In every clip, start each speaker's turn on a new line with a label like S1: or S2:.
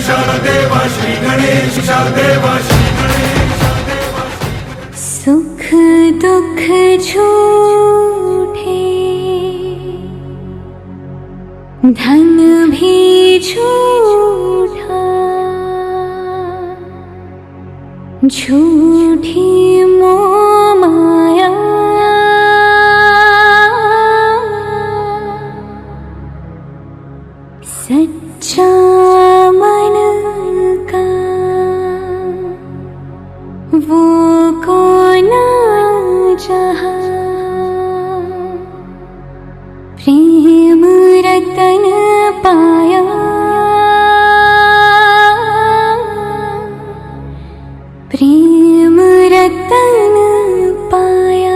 S1: शारदेवा श्री गणेश शारदेवा श्री गणेश शारदेवा।
S2: सुख दुख झूठे धन भी झूठा, झूठी मोह माया सच्चा मन का वो कौन जहाँ। प्रेम रतन पाया प्रेम रतन पाया।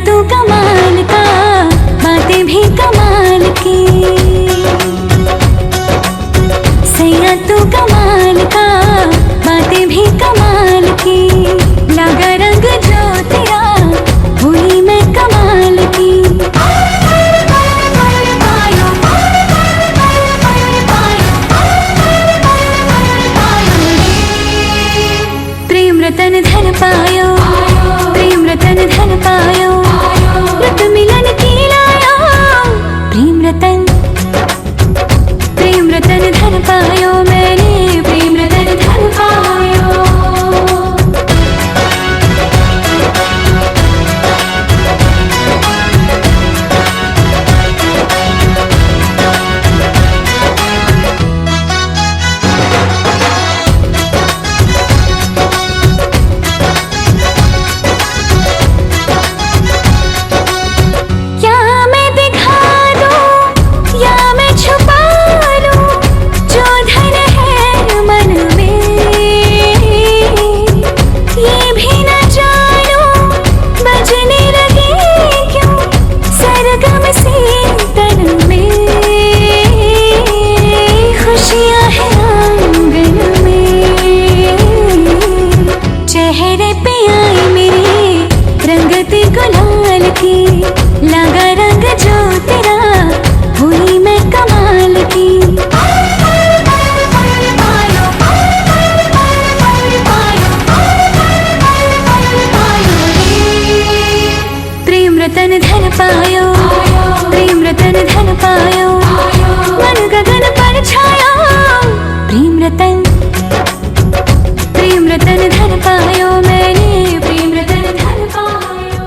S2: तू कमाल का, बातें भी कमाल की। सैया तू कमाल का, बातें भी कमाल की। लगा रंग जो तेरा, हुई मैं कमाल की। प्रेम रतन धन पायो, प्रेम रतन धन पायो। रत मिलन की लाया, प्रेम रतन धन पायो मैंने, प्रेम रतन धन पायो। गुलाल की लगा रंग जो तेरा, हुई मैं कमाल की। प्रेम रतन धन पायो, प्रेम रतन धन पायो। मन गगन पर छाया, प्रेम रतन धन पायो मैंने, प्रेम रतन धन पायो।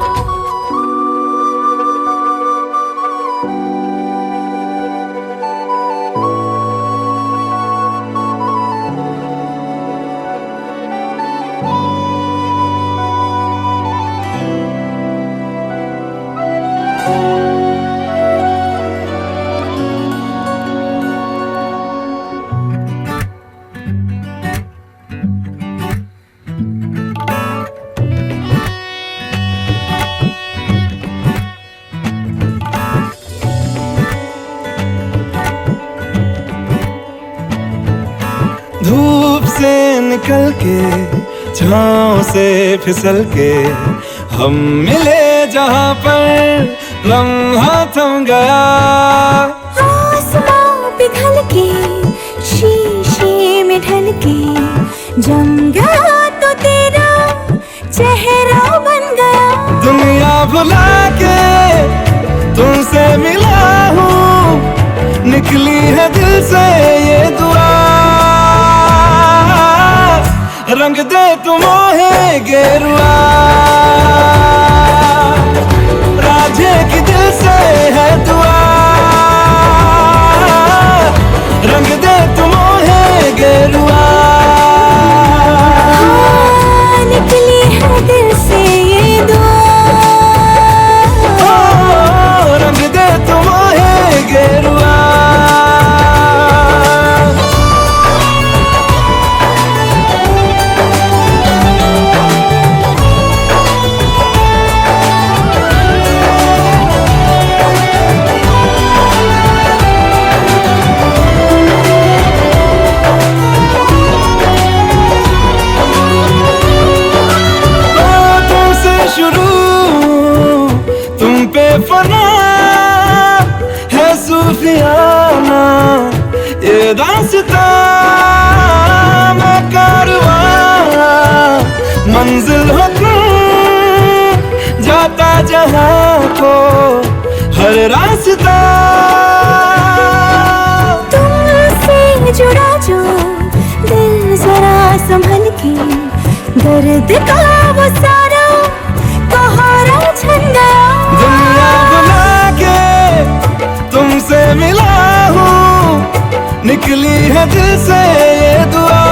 S3: धूप से निकल के, छाँव से फिसल के, हम मिले जहाँ पर लम्हा थम गया।
S2: आसमां पिघल के, शीशे में ढल के, जम गया तो तेरा चेहरा बन गया।
S3: दुनिया भुला के तुमसे मिला हूँ, निकली है दिल से ये दुआ। रंग दे तुम मोहे गेरुआ, राधे की दिल से है दुआ। रंग दे तुम मोहे गेरुआ। जहां को हर रास्ता।
S2: तुमसे जुड़ा जो दिल जरा संभल के, दर्द का वो सारा सहारा छन गया।
S3: दुनिया बुला के तुमसे मिला हूँ, निकली है दिल से ये दुआ।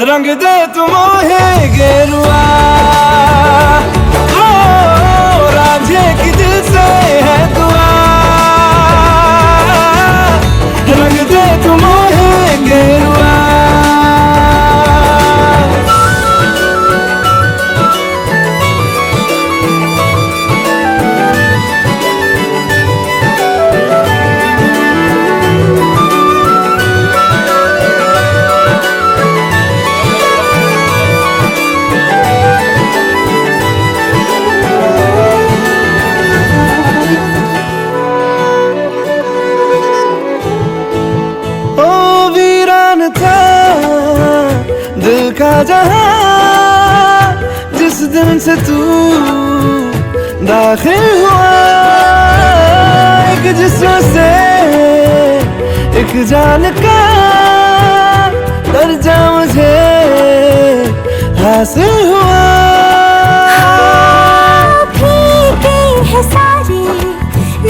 S3: रंग दे तुम मोहे गेरुआ, ओ रांझे की दिल से है दुआ। रंग दे तुम मोहे गेरुआ। दिल का जहां जिस दिन से तू दाखिल हुआ, एक जिस्म से एक जान का दर्जा मुझे हासिल हुआ।
S2: फीके है सारे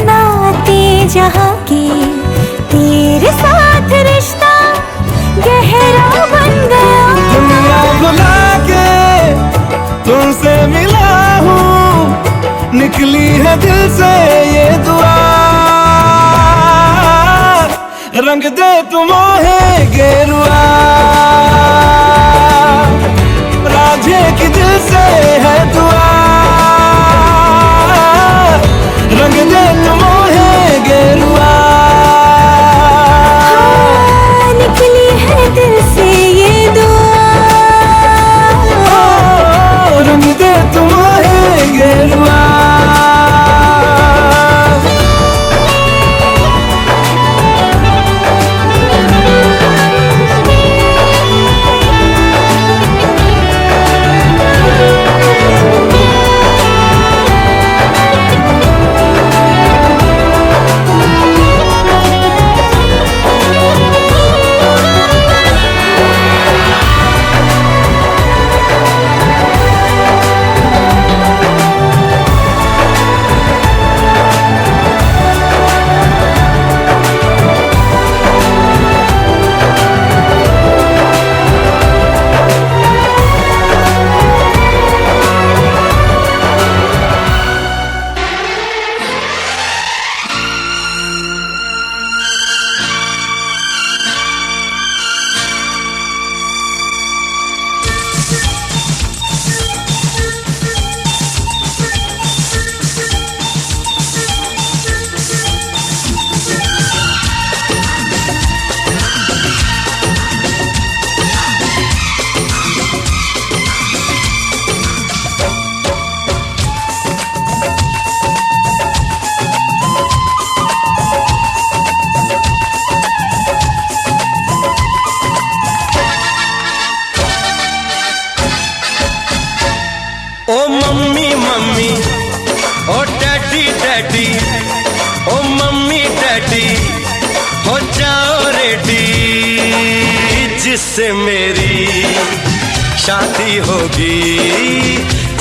S2: नाते जहां के, तेरे साथ रिश्ता गहरा बन गया।
S3: दुनिया बुला के तुमसे मिला हूँ, निकली है दिल से ये दुआ। रंग दे तुम मोहे गेरुआ, रांझे की दिल से है दुआ। रंग दे तुम मोहे गेरुआ,
S2: निकली है दिल से ये दुआ।
S3: रंग दे तुम मोहे गेरुआ।
S4: ओ मम्मी मम्मी, ओ डैडी डैडी, ओ मम्मी डैडी, हो जाओ रेडी, जिससे मेरी शादी होगी,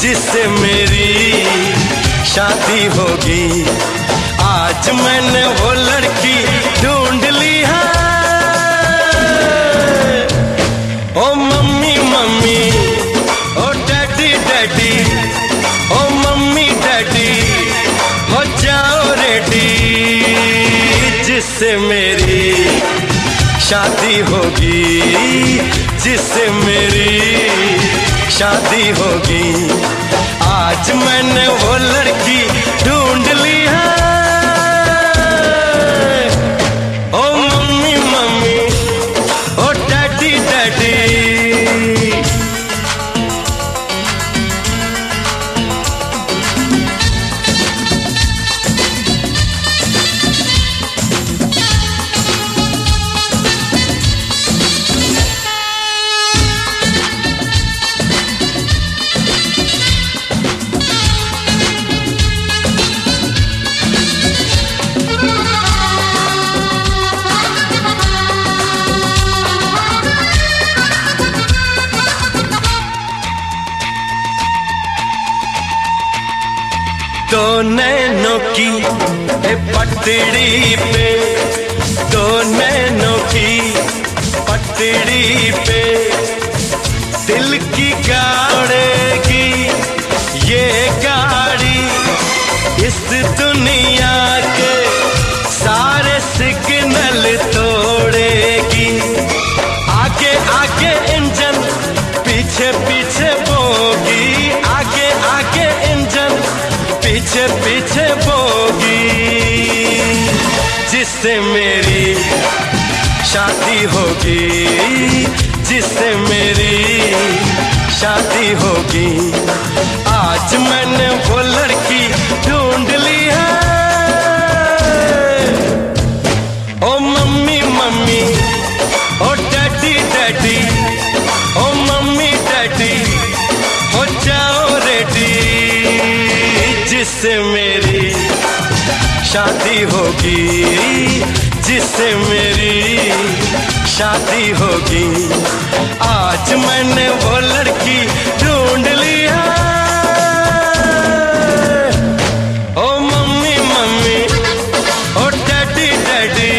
S4: जिससे मेरी शादी होगी। आज मैंने वो लड़की ढूंढ ली है। ओ मम्मी मम्मी, ओ डैडी डैडी, ओ मम्मी डैडी, हो जाओ रेडी, जिससे मेरी शादी होगी, जिससे मेरी शादी होगी। आज मैंने वो लड़की ढूंढ ली है। ओ मम्मी मम्मी, ओ डैडी डैडी। दो नैनों की पटड़ी पे, दो नैनों की पटड़ी पे दिल की गाड़ेगी ये गाड़ी, इस दुनिया के सारे सिग्नल तोड़ेगी। आगे आगे इंजन पीछे पीछे बोगी, आगे आगे इंजन पीछे पीछे बोगी। जिससे मेरी शादी होगी, जिससे मेरी शादी होगी। आज मैंने वो लड़की ढूंढ ली है। ओ मम्मी मम्मी, ओ डैडी डैडी, ओ मम्मी डैडी, हो जाओ रेडी। जिससे मेरी शादी होगी, जिससे मेरी शादी होगी। आज मैंने वो लड़की ढूंढ ली है। ओ मम्मी मम्मी, ओ डैडी डैडी।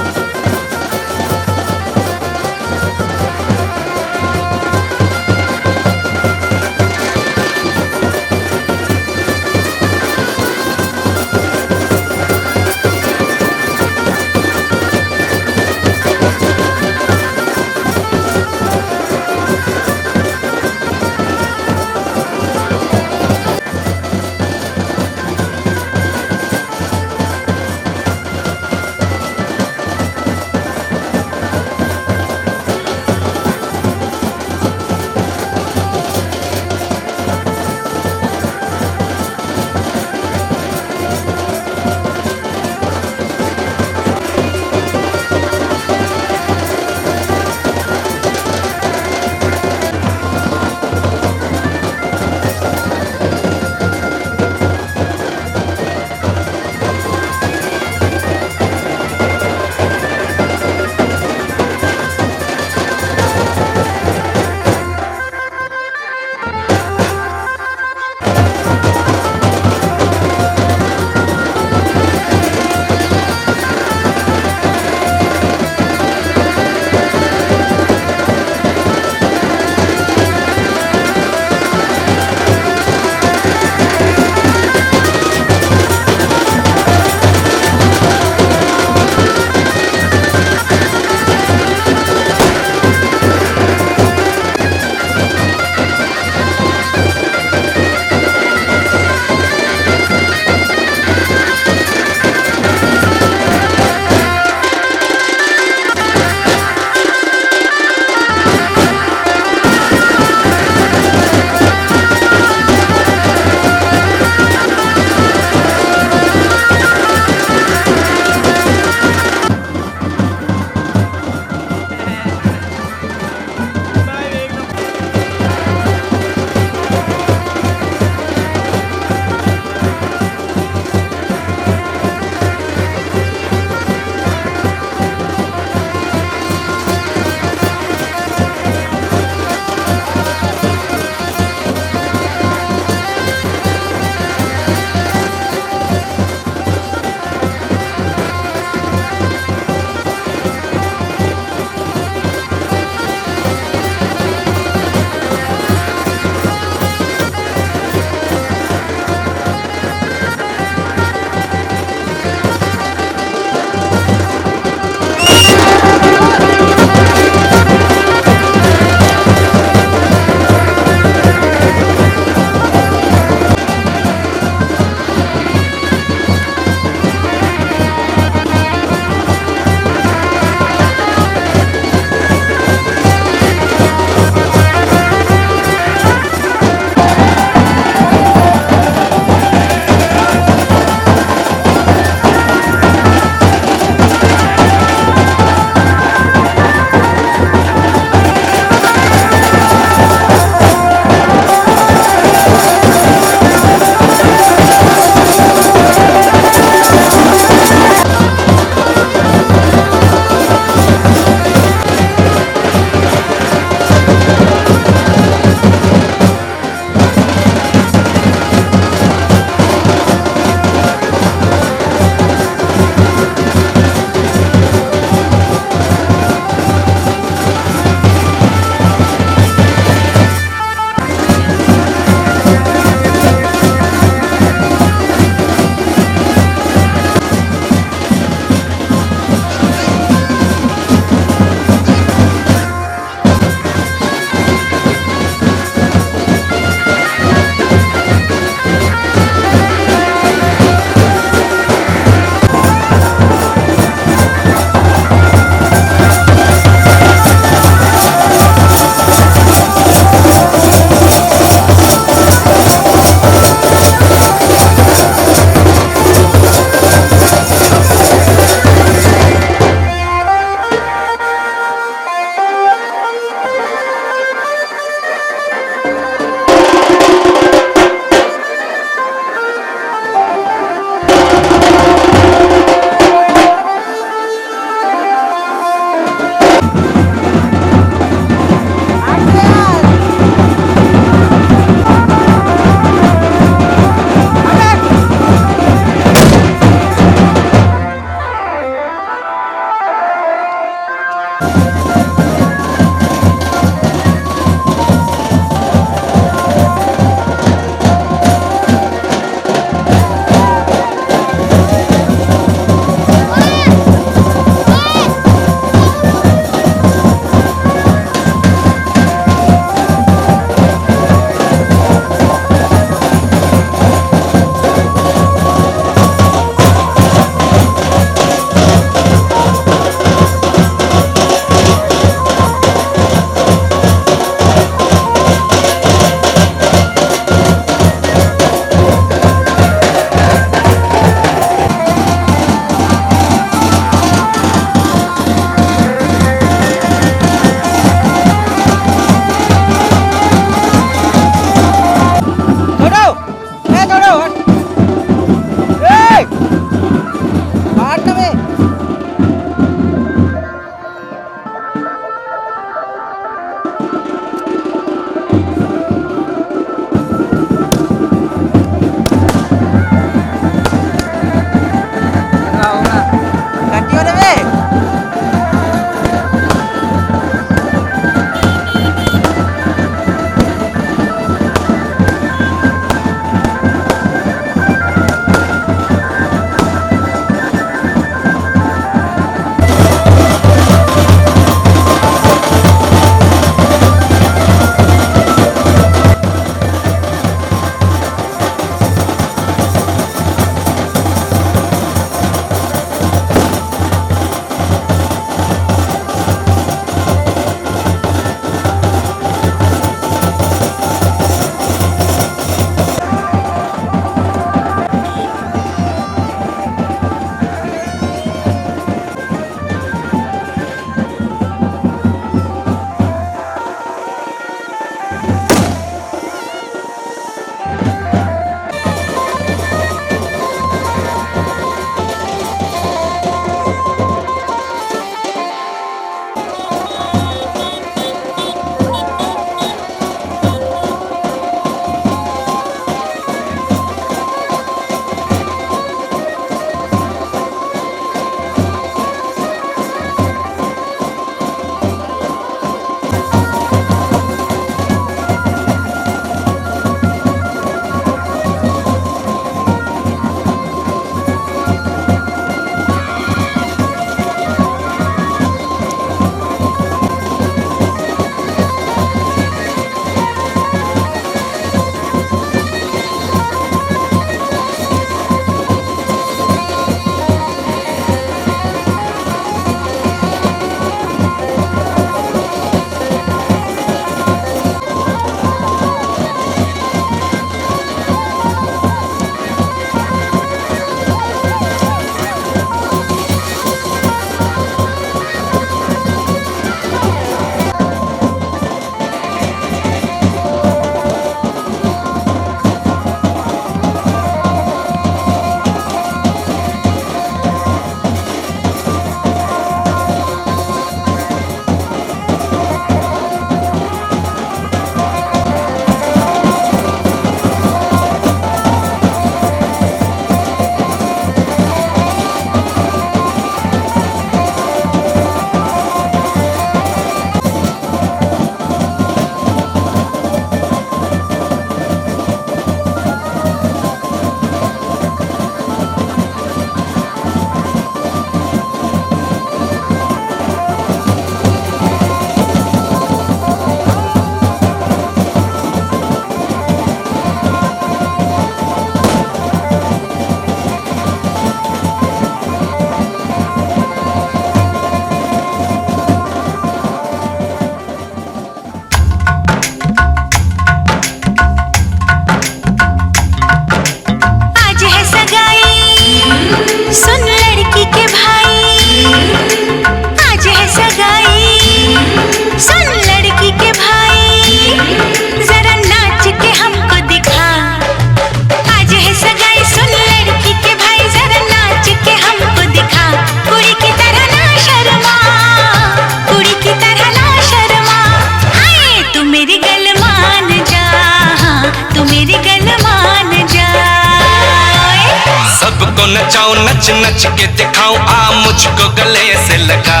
S4: सबको नचाऊं नच नच के दिखाऊं, आ मुझको गले से लगा।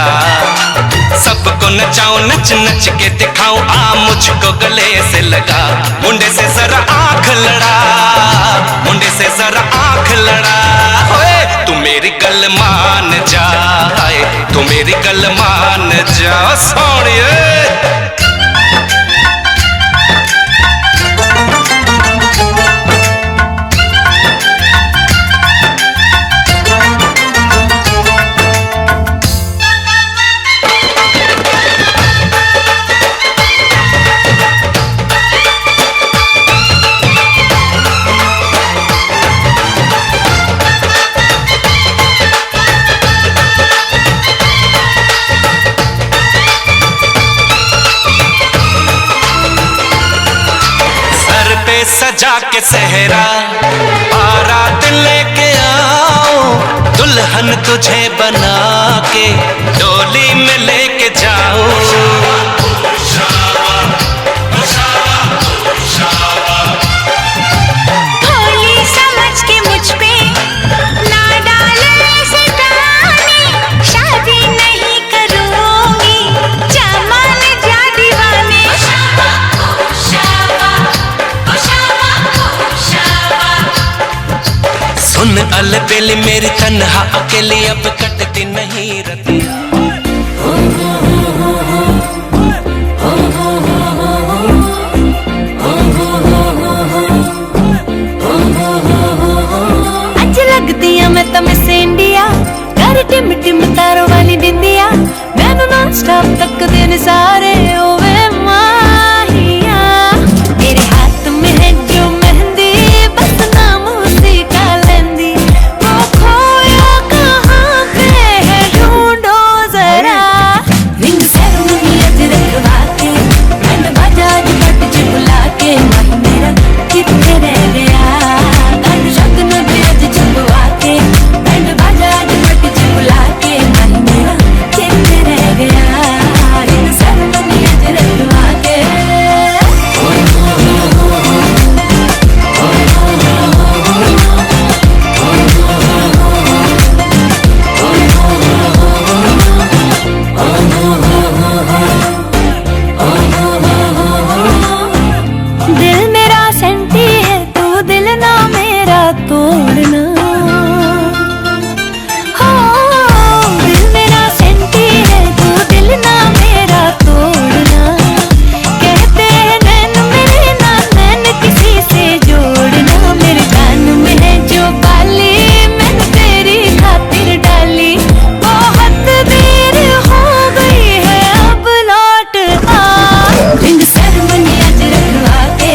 S4: सबको नचाऊं नच नच के दिखाऊं, आ मुझको गले से लगा। मुंडे से जरा आंख लड़ा, मुंडे से जरा आंख लड़ा। ओए तू मेरी गल मान जा, तू मेरी गल मान जा सोनिए। सजा के सेहरा बारात लेके आओ, दुल्हन तुझे बना के डोली में लेके जाओ।
S2: भोली समझ के मुझ पे ना डाले ऐसे ताने, शादी नहीं करूंगी जा मान जा दीवाने।
S4: सुन अलबेली मेरी तन्हा अकेली, अब कटती नहीं रती।
S2: अज लगदी आ मैं तमें सेंडिया, कर टिम टिम तारों वाली बिंदिया। मैनू नॉन स्टॉप तक दिन सारे ओवे माहिया। मेरे हाथ में है जो मेहंदी, बस नाम उसी का लेंदी। वो खोया कहाँ पे है ढूंढो जरा। रिंग सेरेमनी अज रखवा के, बैंड बाजा अज पट च बुला के। मन मेरा किथे रह गया, गाने शगन दे अज छपवा के। बैंड बाजा अज पट च बुला के। मन मेरा किथे रह गया, रिंग सेरेमनी अज रखवा के। दिल मेरा सेंटी है, तू दिल ना मेरा तोड़ना। हो दिल मेरा सेंटी है, तू दिल ना मेरा तोड़ना। कहते हैं नैन मेरे ना नैन किसी से जोड़ना। मेरे कान में है जो बाली, मैंने तेरी खातिर डाली। बहुत देर हो गई है, अब लौट आ। रिंग सेरेमनी अज रखवा के,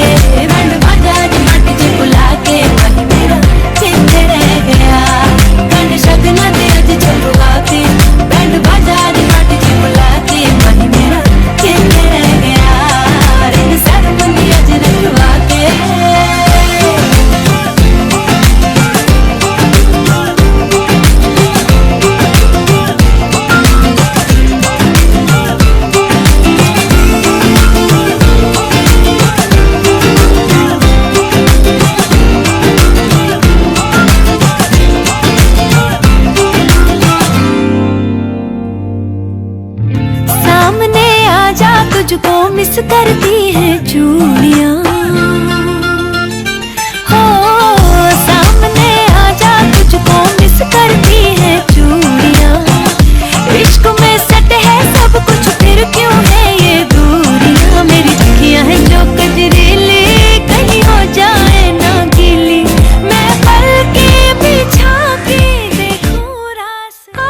S2: बैंड बाजा अज पट च बुला के। मन मेरा किथे रह गया, गाने शगन दे अज छपवा के। बैंड बाजा अज पट च बुला के। मन मेरा किथे रह गया, रिंग सेरेमनी अज रखवा के। सामने आजा, तुझको मिस करती है चूड़ियां। हो सामने आजा, तुझको मिस करती है चूड़ियां। इश्क में सट है सब कुछ, फिर क्यों है ये दूरियां। मेरी अखियां हैं जो कजरीली, कहीं हो जाए ना गीली। मैं पल के बिछा के देखूं रास्ता।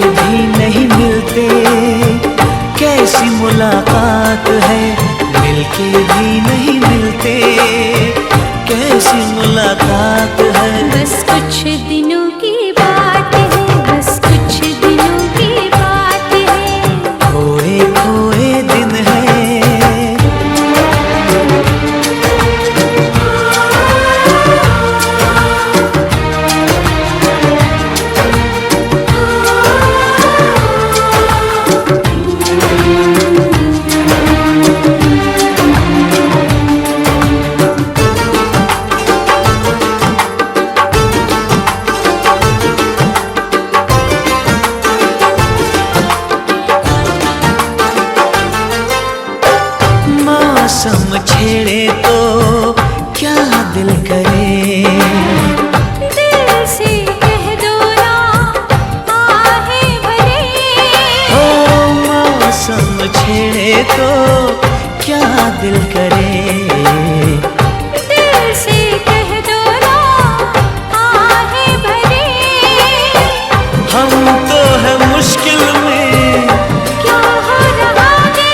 S3: भी नहीं मिलते, कैसी मुलाकात है, मिलके भी नहीं मिलते, कैसी मुलाकात है।
S2: बस कुछ दिनों की बात है, बस कुछ दिनों की बात है,
S3: खोए खोए दिन है। मौसम छेड़े तो क्या दिल करे,
S2: दिल से कह दो ना आहें भरे।
S3: ओ मौसम छेड़े तो क्या दिल करे,
S2: दिल से कह दो ना आहें भरे।
S3: हम तो है मुश्किल में,
S2: क्या हो रहा है,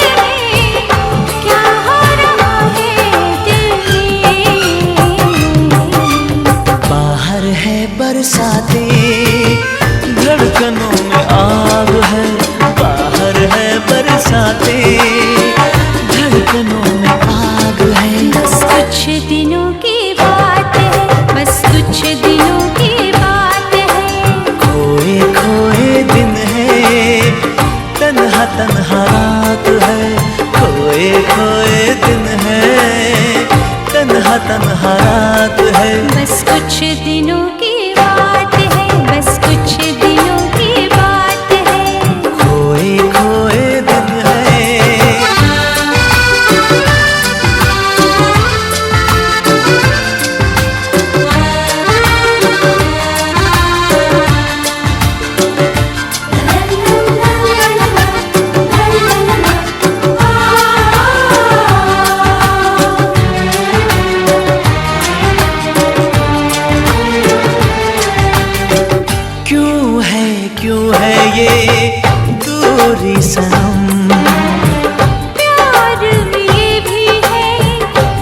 S2: क्या हो रहा है दिल में।
S3: बाहर है बरसाते, धड़कनों में आग है, बाहर है बरसाते, धड़कनों में आग है।
S2: बस कुछ दिनों की बात है, बस कुछ दिनों की बात है,
S3: खोए खोए दिन है, तन्हा तन्हा रात है, खोए खोए दिन है, तन्हा तन्हा रात है।
S2: बस कुछ दिनों की बात है, बस कुछ दिनों की बात है।
S3: खोए खोए दिन है। क्यों है ये दूरी सनम,
S2: प्यार में ये भी है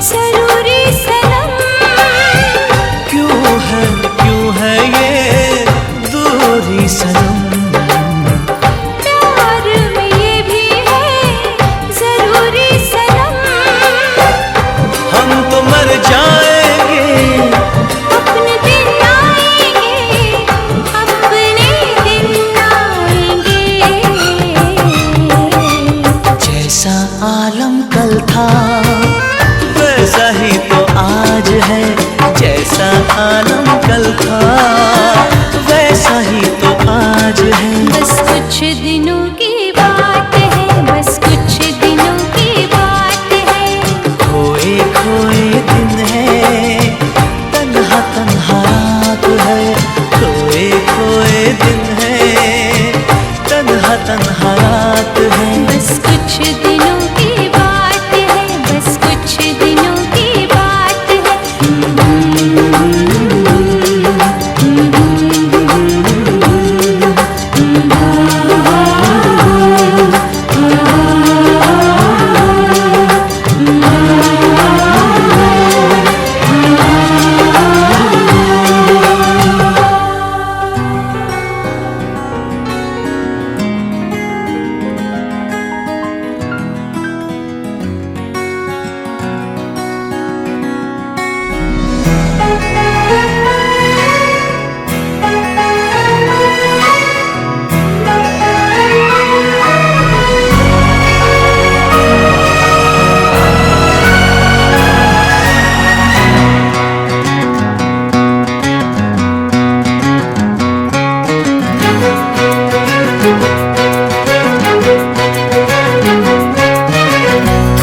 S2: जरूरी सनम।
S3: क्यों है ये दूरी सनम,
S2: प्यार में ये भी है जरूरी सनम।
S3: हम तो मर जाएंगे,
S2: अपने दिन आएंगे, अपने दिन आएंगे।
S3: जैसा आलम कल था वैसा ही तो आज है, जैसा आलम कल था वैसा ही तो आज है।
S2: बस कुछ दिनों की बात है, बस कुछ दिनों की बात है,
S3: खोए खोए दिन है, तन्हा तन्हा रात है, खोए खोए दिन है, तन्हा तन्हा रात है।
S2: बस कुछ दिनों की बात है, बस कुछ दिनों की बात है।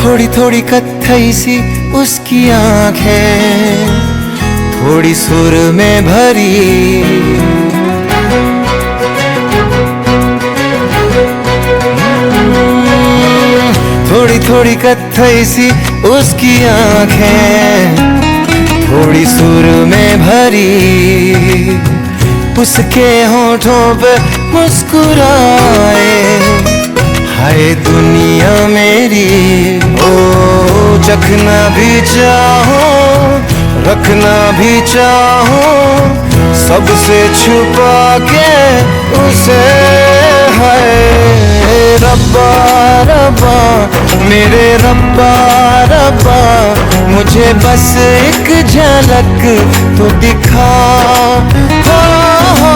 S5: थोड़ी थोड़ी कत्थई सी उसकी आंखें, थोड़ी सुर में भरी, थोड़ी थोड़ी कत्थई सी उसकी आंखें, थोड़ी सुर में भरी। उसके होठों पे मुस्कुराए। हाय दुनिया मेरी, ओ चखना भी चाहो रखना भी चाहो, सबसे छुपा के उसे। है रब्बा रब्बा मेरे रब्बा रब्बा, मुझे बस एक झलक तो दिखा। हो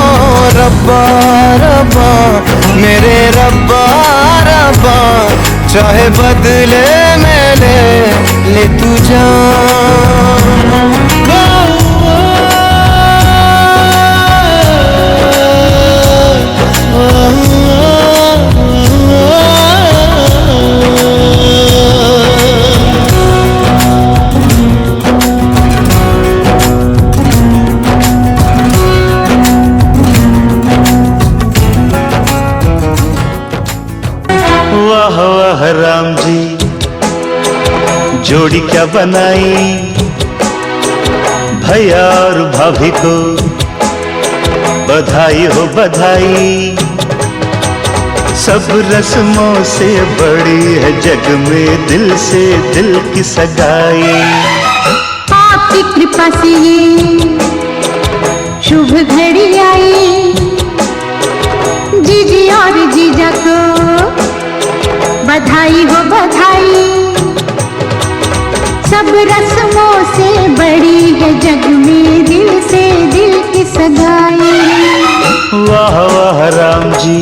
S5: रब्बा रब्बा मेरे रब्बा रब्बा, चाहे बदले में ले तू जान।
S6: वाह वाह राम जी, जोड़ी क्या बनाई भैया और भाभी को, बधाई हो बधाई। सब रस्मों से बड़ी है जग में दिल से दिल की सगाई।
S7: आपकी कृपा से ये शुभ घड़ी आई, जीजी और जीजा को बधाई हो बधाई। सब रस्मों से बड़ी है जग में दिल से दिल की सगाई।
S6: वाह वाह राम जी,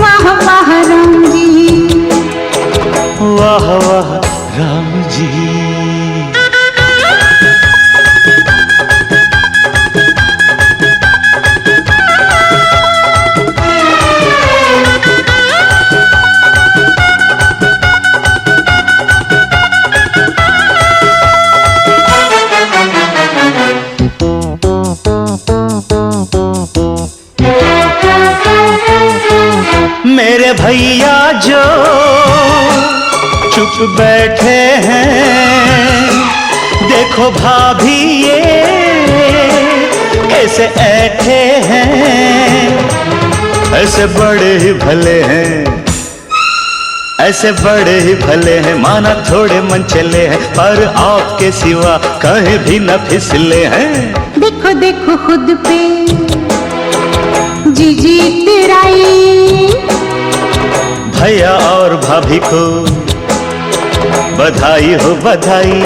S7: वाह वाह राम जी,
S6: वाह वाह राम जी। मेरे भैया जो चुप बैठे हैं, देखो भाभी ये कैसे ऐठे हैं। ऐसे बड़े ही भले हैं, ऐसे बड़े ही भले हैं, माना थोड़े मन चले हैं, पर आपके सिवा कहीं भी न फिसले हैं।
S7: देखो देखो खुद पे जीजी तेराई,
S6: भैया और भाभी को बधाई हो बधाई।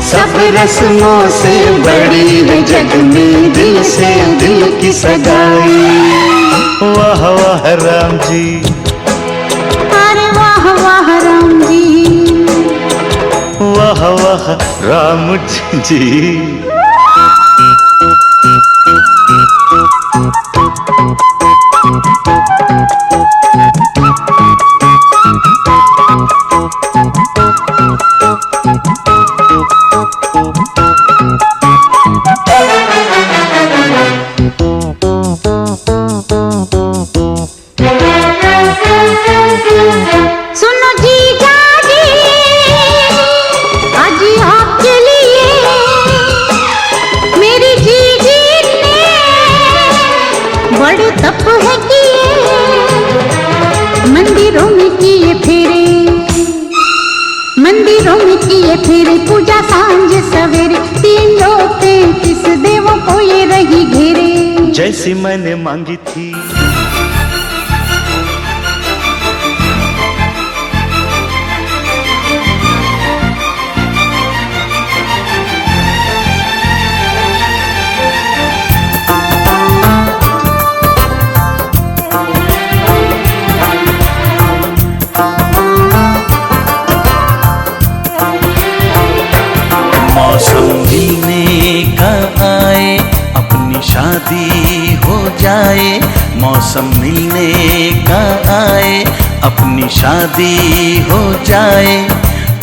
S6: सब रस्मों से बड़ी है जग में दिल से दिल की सगाई। वाह वाह राम जी,
S7: अरे वाह वाह राम जी,
S6: वाह वाह राम जी।
S7: सुनो जीजा जी, आज आपके लिए मेरी जीजी ने बड़े तप है किए, मंदिरों में किए फेरे, मंदिरों में किए फेरे, पूजा सांझ सवेरे, 333 देवों को ये रही घेरे।
S6: जैसी मैंने मांगी थी
S3: मौसम मिलने का आए, अपनी शादी हो जाए। मौसम मिलने का आए, अपनी शादी हो जाए।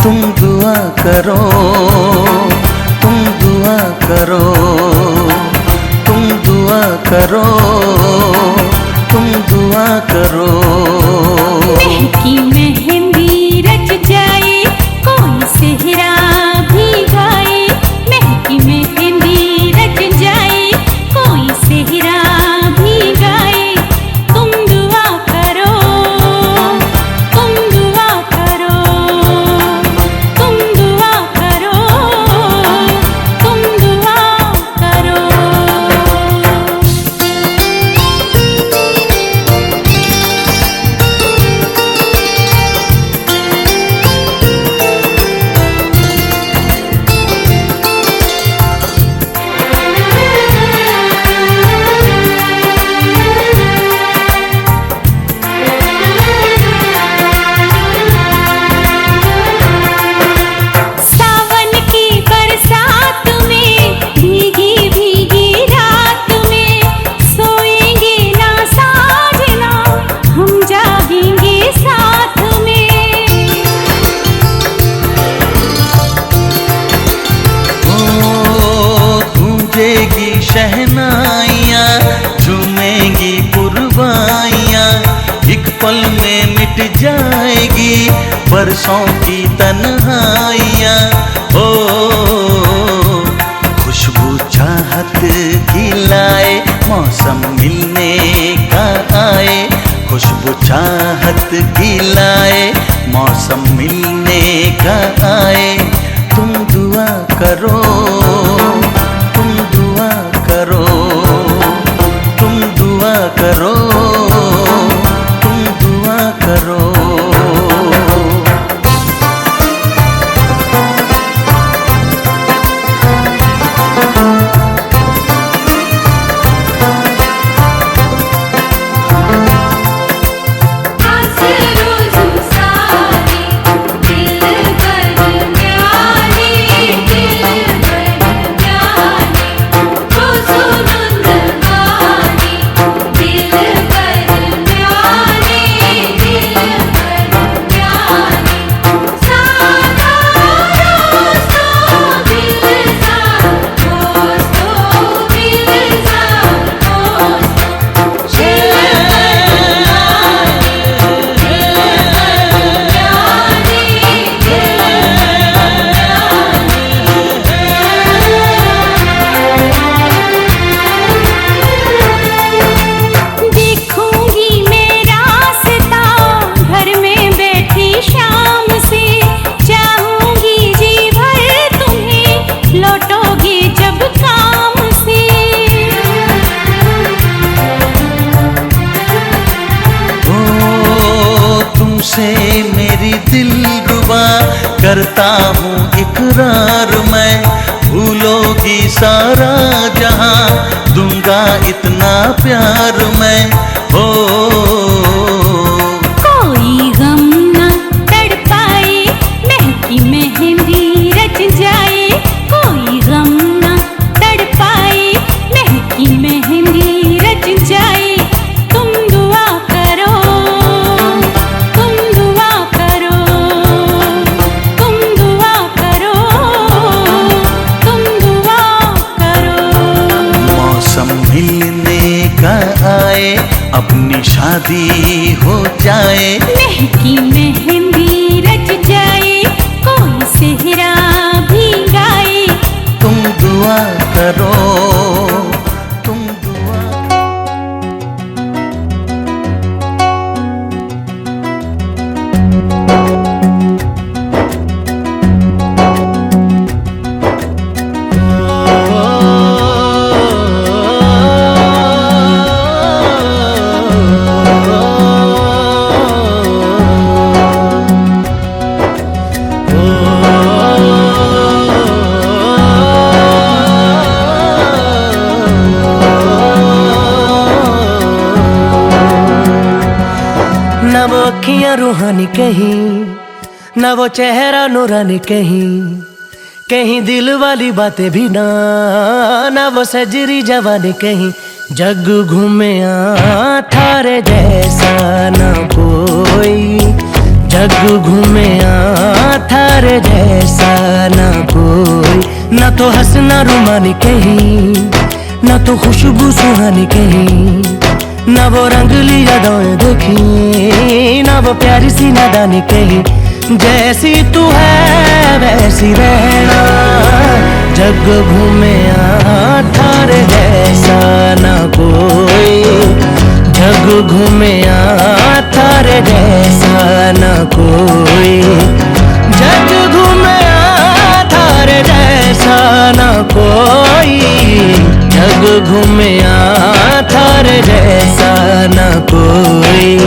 S3: तुम दुआ करो, तुम दुआ करो, तुम दुआ करो, तुम दुआ करो।
S2: महकी मेहंदी रच जाए, कोई सेहरा भी गाए। महकी मेहंदी रच जाए, कोई सेहरा
S3: पल में मिट जाएगी बरसों की तन्हाइयाँ। ओ खुशबू चाहत की लाए, मौसम मिलने का आए। खुशबू चाहत की लाए, मौसम मिलने का आए। तुम दुआ करो, तुम दुआ करो, तुम दुआ करो, तुम दुआ करो। मेरी दिलरुबा करता हूँ इकरार मैं। भूलोगी सारा जहां, दूंगा इतना प्यार मैं। हो
S2: कोई गम न तड़पाए, महकी मेहंदी रच जाए। कोई गम न तड़पाए, महकी मेहंदी रच जाए। तुम दुआ करो, तुम दुआ करो, तुम दुआ करो, तुम दुआ करो।
S3: मौसम मिलने का आए, अपनी शादी हो जाए।
S2: महकी मेहंदी रच जाए, कोई सेहरा भी गाए।
S3: तुम दुआ करो, तुम दुआ।
S8: ना वो अखियां रूहानी कहीं, ना वो चेहरा नूरानी कहीं। कहीं दिल वाली बातें भी ना, ना वो सजरी जवानी कहीं। जग घूमे थारे जैसा ना कोई, जग घूमे थारे जैसा ना कोई। ना तो हंसना रुमानी कहीं, ना तो खुशबू सुहानी कहीं। ना वो रंगली यादें देखी, ना वो प्यारी सी नादानी कहीं। जैसी तू है वैसी रहना, जग घूमे थारे जैसा ना कोई। जग घूमे थारे जैसा ना कोई। जग घूमे थारे जैसा ना कोई। जग घूमे थारे जैसा ना कोई।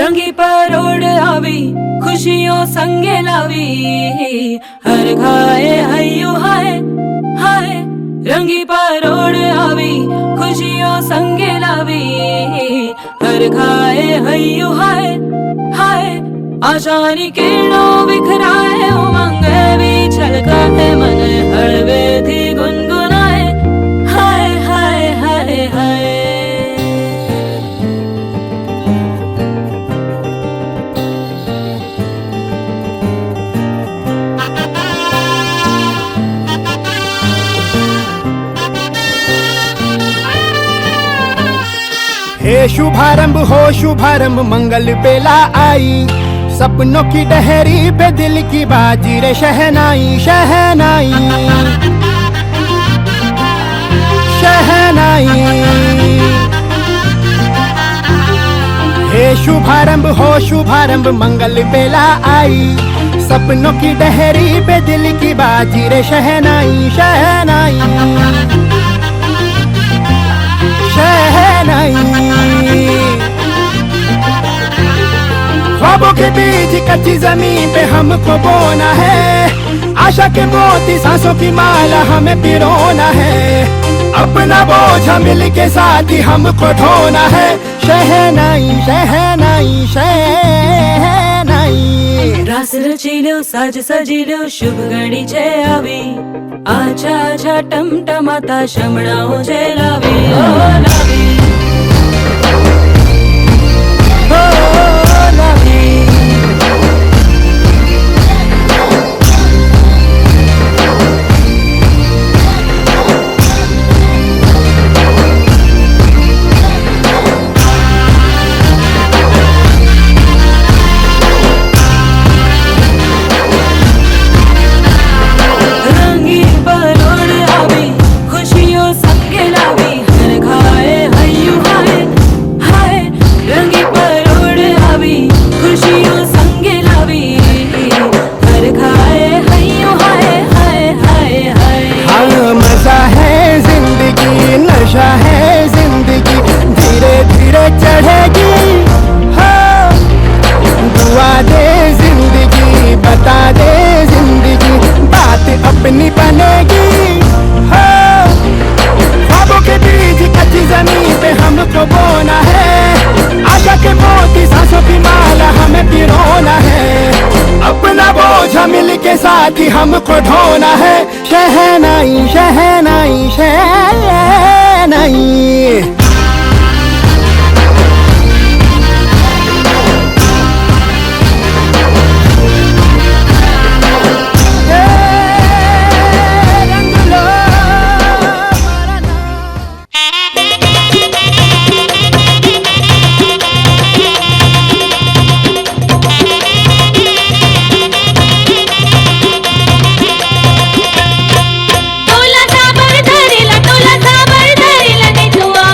S2: रंगी परोड़ आवी खुशियों संगे लावी हर घाए हयो हाय हाय रंगी परोड़ आवी खुशियों संगे लावी हर घाए हयो हाय हाय आशानी किरणों बिखराए उमंग भी छलकाते मन हड़वे थी गुनगुनाए हाय हाय हाय हाय
S9: हे शुभारंभ हो शुभारंभ मंगल बेला आई सपनों की डहरी पे दिल की बाजी रे शहनाई शहनाई शहनाई हे शुभारंभ हो शुभारंभ मंगल बेला आई सपनों की डहरी पे दिल की बाजी रे शहनाई शहनाई शहनाई ख्वाबों के बीज कच्ची जमीन पे हमको बोना है आशा के मोती सांसों की माला हमें पिरोना है अपना बोझा मिल के साथ ही हमको ढोना है शहनाई शहनाई शहनाई
S2: रास रचिलो साज सजिलो शुभ घड़ी छे आवी आछा आछा टमटमाता शमणाओ छे लावी ओ लावी ओ लावी
S9: नशा है जिंदगी धीरे धीरे चढ़ेगी हाँ दुआ दे जिंदगी बता दे जिंदगी बात अपनी बनेगी हाँ ख्वाबों के बीज कच्ची जमीन पे हमको बोना है आशा के मोती सांसों की माला हमें पिरोना है अपना बोझा मिल के साथ ही हमको ढोना है शहनाई शहनाई शहनाई
S2: टोला साबर धरिला ने तुआ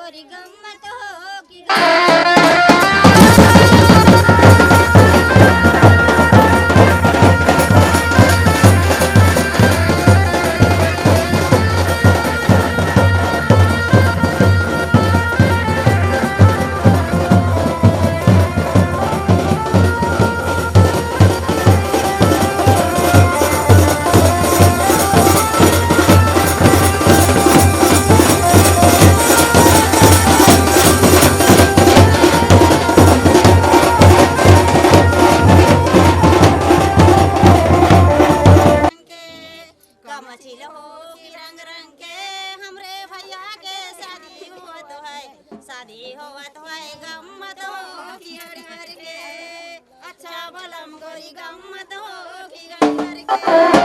S10: गोरी गम्मत हो की शादी होवत है गम्मत हो की हरि हरि के अच्छा भलम गोरी गम्मत हो की हरि हरि के